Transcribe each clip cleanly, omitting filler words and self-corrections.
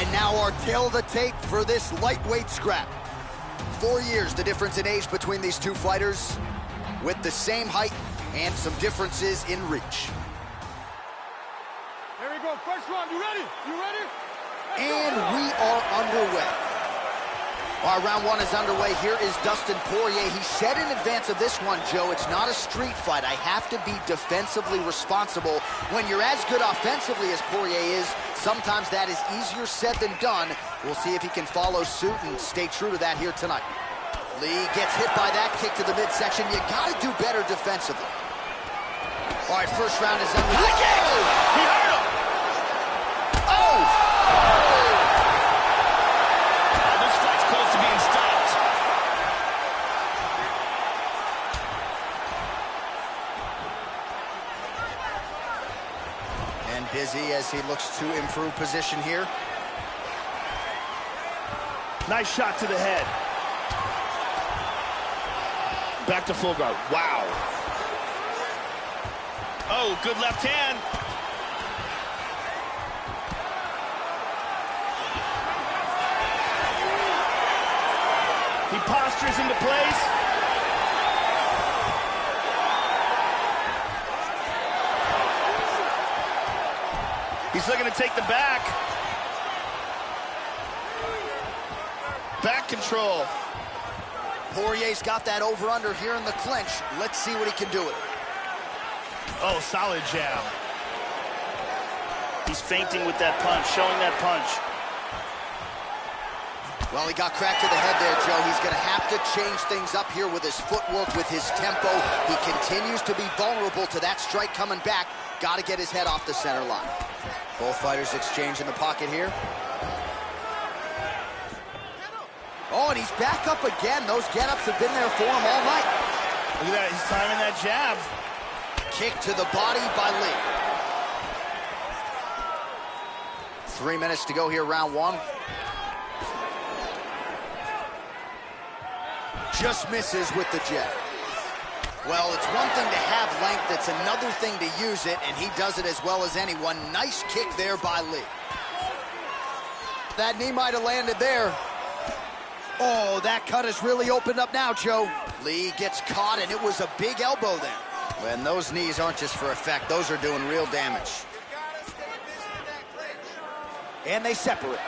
And now our tale of the tape for this lightweight scrap. 4 years the difference in age between these two fighters, with the same height and some differences in reach. Here we go, first round, you ready? You ready? And we are underway. Our round one is underway. Here is Dustin Poirier. He said in advance of this one, Joe, it's not a street fight. I have to be defensively responsible. When you're as good offensively as Poirier is, sometimes that is easier said than done. We'll see if he can follow suit and stay true to that here tonight. Lee gets hit by that kick to the midsection. You gotta do better defensively. All right, first round is underway. He hurt him! Oh! This fight's close to being stopped. And busy as he looks to improve position here. Nice shot to the head. Back to full guard. Wow. Oh, good left hand. He postures into place. He's looking to take the back. Back control. Poirier's got that over-under here in the clinch. Let's see what he can do with it. Oh, solid jab. He's feinting with that punch, showing that punch. Well, he got cracked to the head there, Joe. He's going to have to change things up here with his footwork, with his tempo. He continues to be vulnerable to that strike coming back. Got to get his head off the center line. Both fighters exchange in the pocket here. Oh, and he's back up again. Those get-ups have been there for him all night. Look at that, he's timing that jab. Kick to the body by Lee. 3 minutes to go here, round one. Just misses with the jab. Well, it's one thing to have length, it's another thing to use it, and he does it as well as anyone. Nice kick there by Lee. That knee might have landed there. Oh, that cut has really opened up now, Joe. Lee gets caught, and it was a big elbow there. And those knees aren't just for effect. Those are doing real damage. And they separate.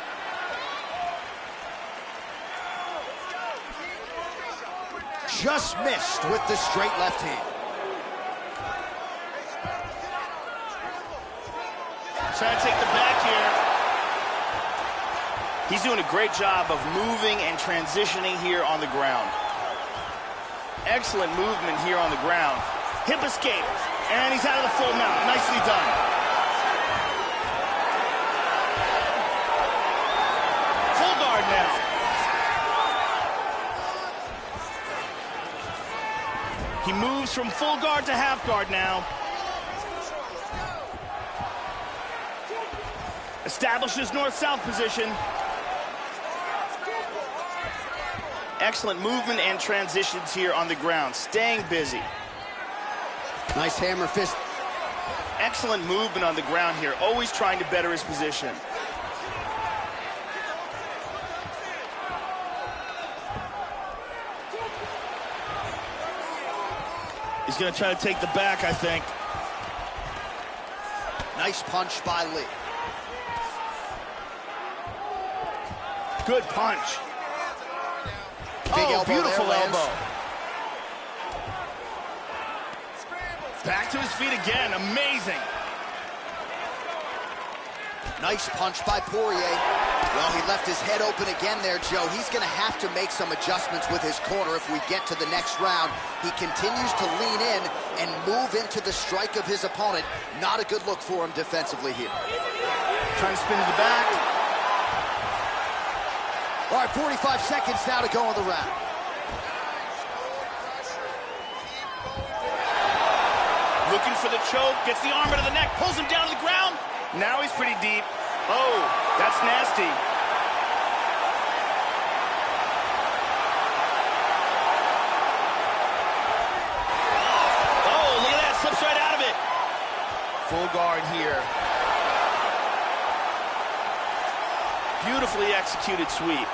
Just missed with the straight left hand. Trying to take the back here. He's doing a great job of moving and transitioning here on the ground. Excellent movement here on the ground. Hip escape, and he's out of the full mount. Nicely done. Full guard now. He moves from full guard to half guard now. Establishes north-south position. Excellent movement and transitions here on the ground. Staying busy. Nice hammer fist. Excellent movement on the ground here. Always trying to better his position. He's going to try to take the back, I think. Nice punch by Lee. Good punch. Big elbow, beautiful there, elbow. Back to his feet again. Amazing. Nice punch by Poirier. Well, he left his head open again there, Joe. He's going to have to make some adjustments with his corner if we get to the next round. He continues to lean in and move into the strike of his opponent. Not a good look for him defensively here. Trying to spin to the back. All right, 45 seconds now to go in the round. Looking for the choke, gets the arm into the neck, pulls him down to the ground. Now he's pretty deep. Oh, that's nasty. Oh, look at that, slips right out of it. Full guard here. Beautifully executed sweep.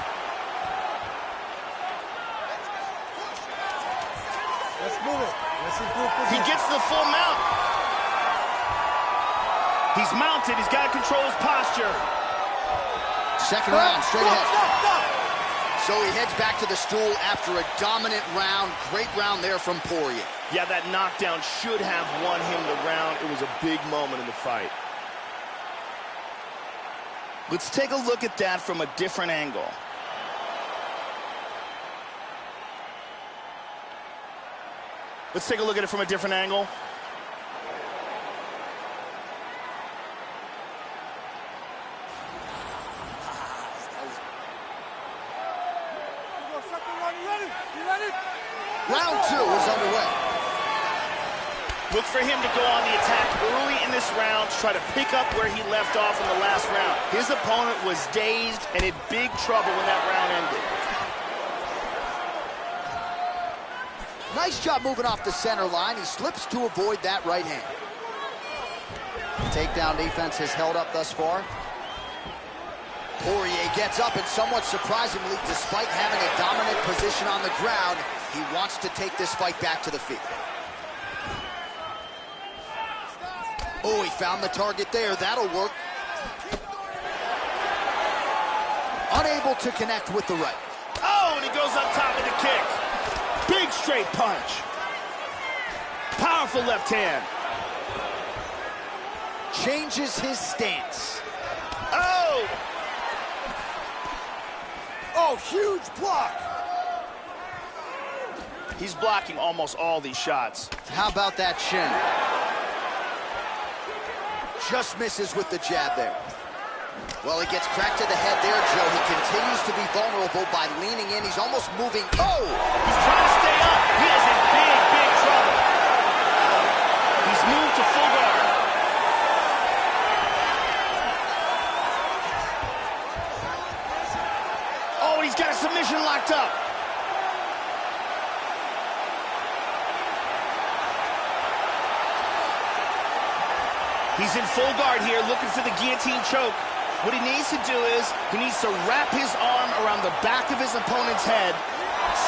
Let's move it. Let's improve position. He gets the full mount. He's mounted. He's got to control his posture. Second round, straight ahead. So he heads back to the stool after a dominant round. Great round there from Poirier. Yeah, that knockdown should have won him the round. It was a big moment in the fight. Let's take a look at that from a different angle. Let's take a look at it from a different angle. Round 2 is underway. Look for him to go on the attack early in this round to try to pick up where he left off in the last round. His opponent was dazed and in big trouble when that round ended. Nice job moving off the center line. He slips to avoid that right hand. Takedown defense has held up thus far. Poirier gets up, and somewhat surprisingly, despite having a dominant position on the ground, he wants to take this fight back to the feet. Oh, he found the target there. That'll work. Unable to connect with the right. Oh, and he goes up top of the kick. Big straight punch. Powerful left hand. Changes his stance. Oh! Oh, huge block. He's blocking almost all these shots. How about that shin? Just misses with the jab there. Well, he gets cracked to the head there, Joe. He continues to be vulnerable by leaning in. He's almost moving. Oh! He's trying to stay up. He is in big, big trouble. He's moved to full guard. Oh, he's got a submission locked up. He's in full guard here, looking for the guillotine choke. What he needs to do is, he needs to wrap his arm around the back of his opponent's head,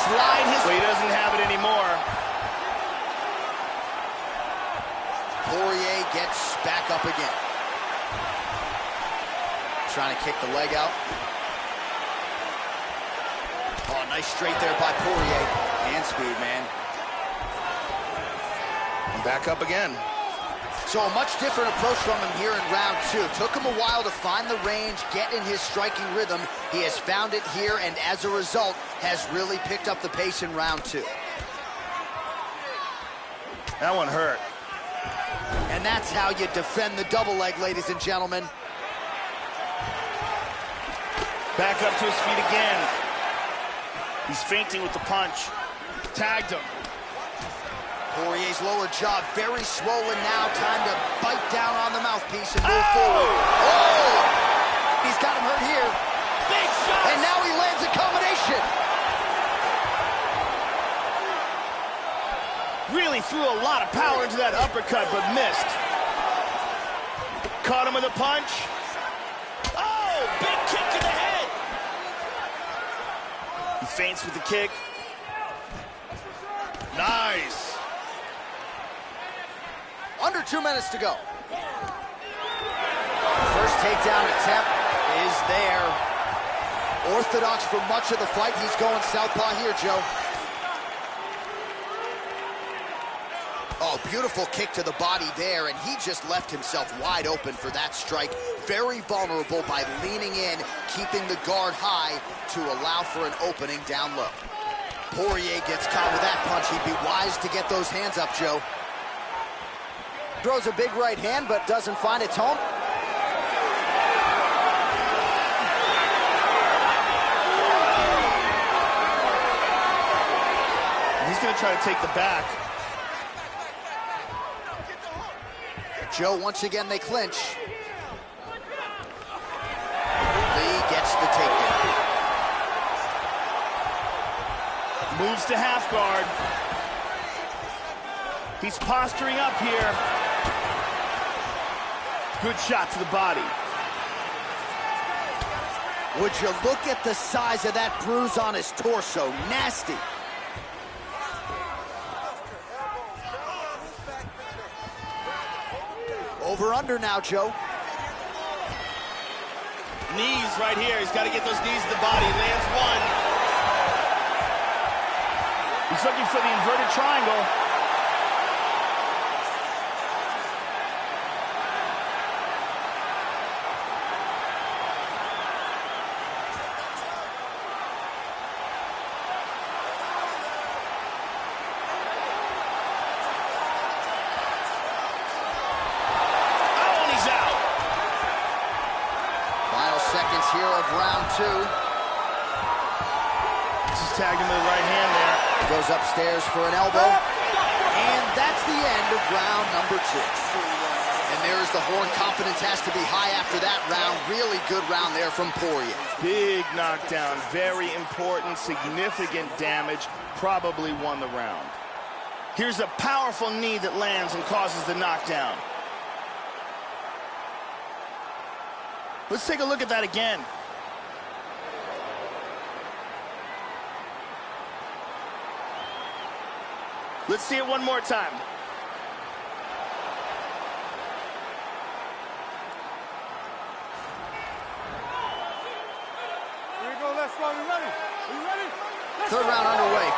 slide his... Well, he doesn't have it anymore. Poirier gets back up again. Trying to kick the leg out. Oh, nice straight there by Poirier. Hand speed, man. And back up again. So a much different approach from him here in round 2. Took him a while to find the range, get in his striking rhythm. He has found it here, and as a result, has really picked up the pace in round 2. That one hurt. And that's how you defend the double leg, ladies and gentlemen. Back up to his feet again. He's feinting with the punch. Tagged him. Poirier's lower jaw very swollen now. Time to bite down on the mouthpiece and move forward. Oh! He's got him hurt here. Big shot! And now he lands a combination. Really threw a lot of power into that uppercut, but missed. Caught him with a punch. Oh! Big kick to the head! He feints with the kick. Nice! Under 2 minutes to go. First takedown attempt is there. Orthodox for much of the fight. He's going southpaw here, Joe. Oh, beautiful kick to the body there, and he just left himself wide open for that strike. Very vulnerable by leaning in, keeping the guard high to allow for an opening down low. Poirier gets caught with that punch. He'd be wise to get those hands up, Joe. Throws a big right hand, but doesn't find its home. He's going to try to take the back. Joe, once again, they clinch. Lee gets the takedown. Moves to half guard. He's posturing up here. Good shot to the body. Would you look at the size of that bruise on his torso? Nasty. Over under now, Joe. Knees right here. He's got to get those knees to the body. Lands one. He's looking for the inverted triangle. Seconds here of round two. Just tagged him with the right hand there. Goes upstairs for an elbow. And that's the end of round number two. And there's the horn. Confidence has to be high after that round. Really good round there from Poirier. Big knockdown. Very important, significant damage. Probably won the round. Here's a powerful knee that lands and causes the knockdown. Let's take a look at that again. Let's see it one more time. Here we go, let's go. Are you ready? Are you ready? Third round underway.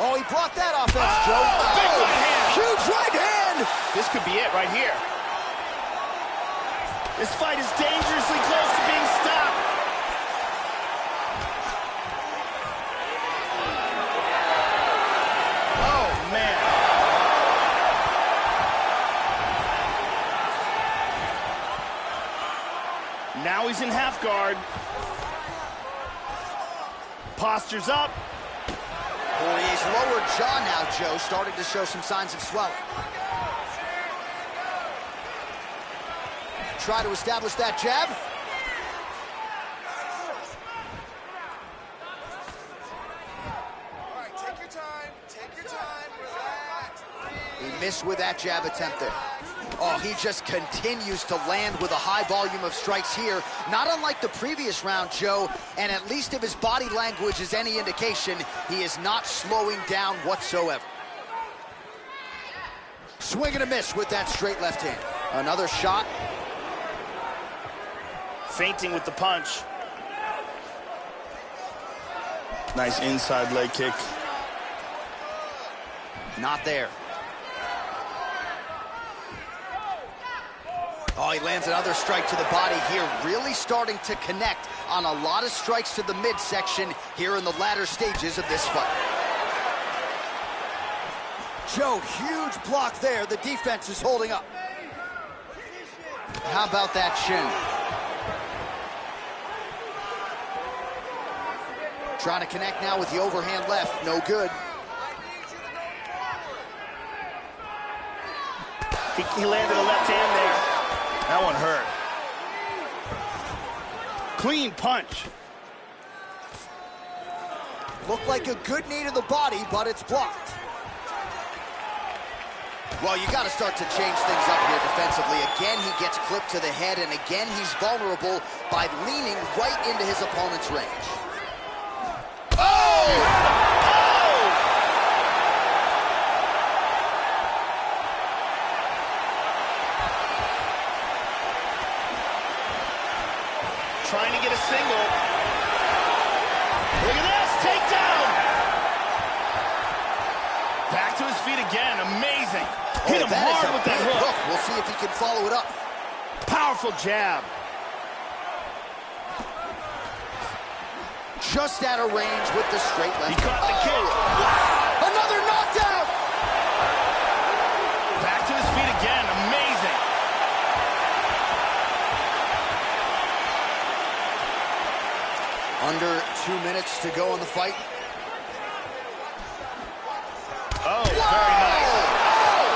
Oh, he blocked that offense, Joe. Big right hand. Huge right hand. This could be it right here. This fight is dangerously close to being stopped. Oh, man. Now he's in half guard. Postures up. Poirier's lower jaw now, Joe, starting to show some signs of swelling. Try to establish that jab. All right, take your time, relax. He missed with that jab attempt there. Oh, he just continues to land with a high volume of strikes here. Not unlike the previous round, Joe, and at least if his body language is any indication, he is not slowing down whatsoever. Swing and a miss with that straight left hand. Another shot. Feinting with the punch. Nice inside leg kick. Not there. Oh, he lands another strike to the body here, really starting to connect on a lot of strikes to the midsection here in the latter stages of this fight. Joe, huge block there. The defense is holding up. How about that shin? Trying to connect now with the overhand left. No good. He landed a left hand there. That one hurt. Clean punch. Looked like a good knee to the body, but it's blocked. Well, you got to start to change things up here defensively. Again, he gets clipped to the head, and again, he's vulnerable by leaning right into his opponent's range. Trying to get a single. Look at this, takedown. Back to his feet again, amazing. Hit him hard with that hook. We'll see if he can follow it up. Powerful jab. Just out of range with the straight left. He caught the kick. Wow! Another knockdown! Back to his feet again, amazing. Under 2 minutes to go in the fight. Oh, very nice. Oh!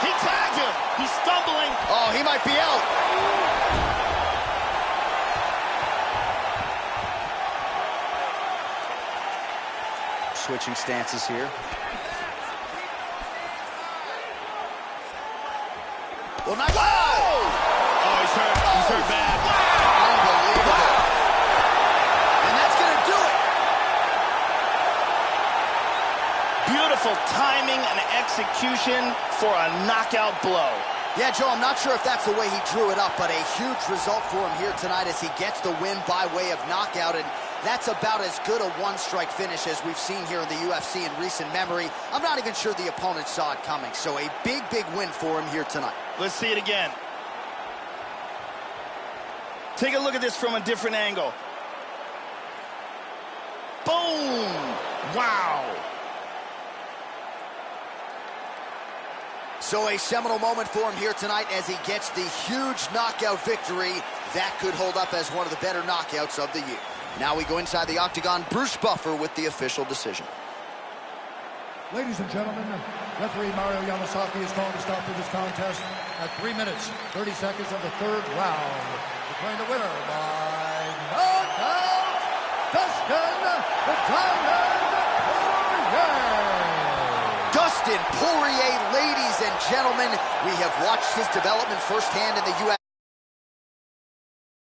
He tagged him. He's stumbling. Oh, he might be out. Switching stances here. Well, not... Whoa! Oh, he's hurt. He's hurt bad. Unbelievable. And that's going to do it. Beautiful timing and execution for a knockout blow. Yeah, Joe, I'm not sure if that's the way he drew it up, but a huge result for him here tonight as he gets the win by way of knockout, and that's about as good a one-strike finish as we've seen here in the UFC in recent memory. I'm not even sure the opponent saw it coming, so a big, big win for him here tonight. Let's see it again. Take a look at this from a different angle. Boom! Wow! So a seminal moment for him here tonight as he gets the huge knockout victory. That could hold up as one of the better knockouts of the year. Now we go inside the octagon. Bruce Buffer with the official decision. Ladies and gentlemen, referee Mario Yamasaki is calling to stop to this contest at 3 minutes, 30 seconds of the third round. Declaring the winner by knockout, Dustin the Diamond Poirier. Dustin Poirier, ladies and gentlemen, we have watched his development firsthand in the UFC.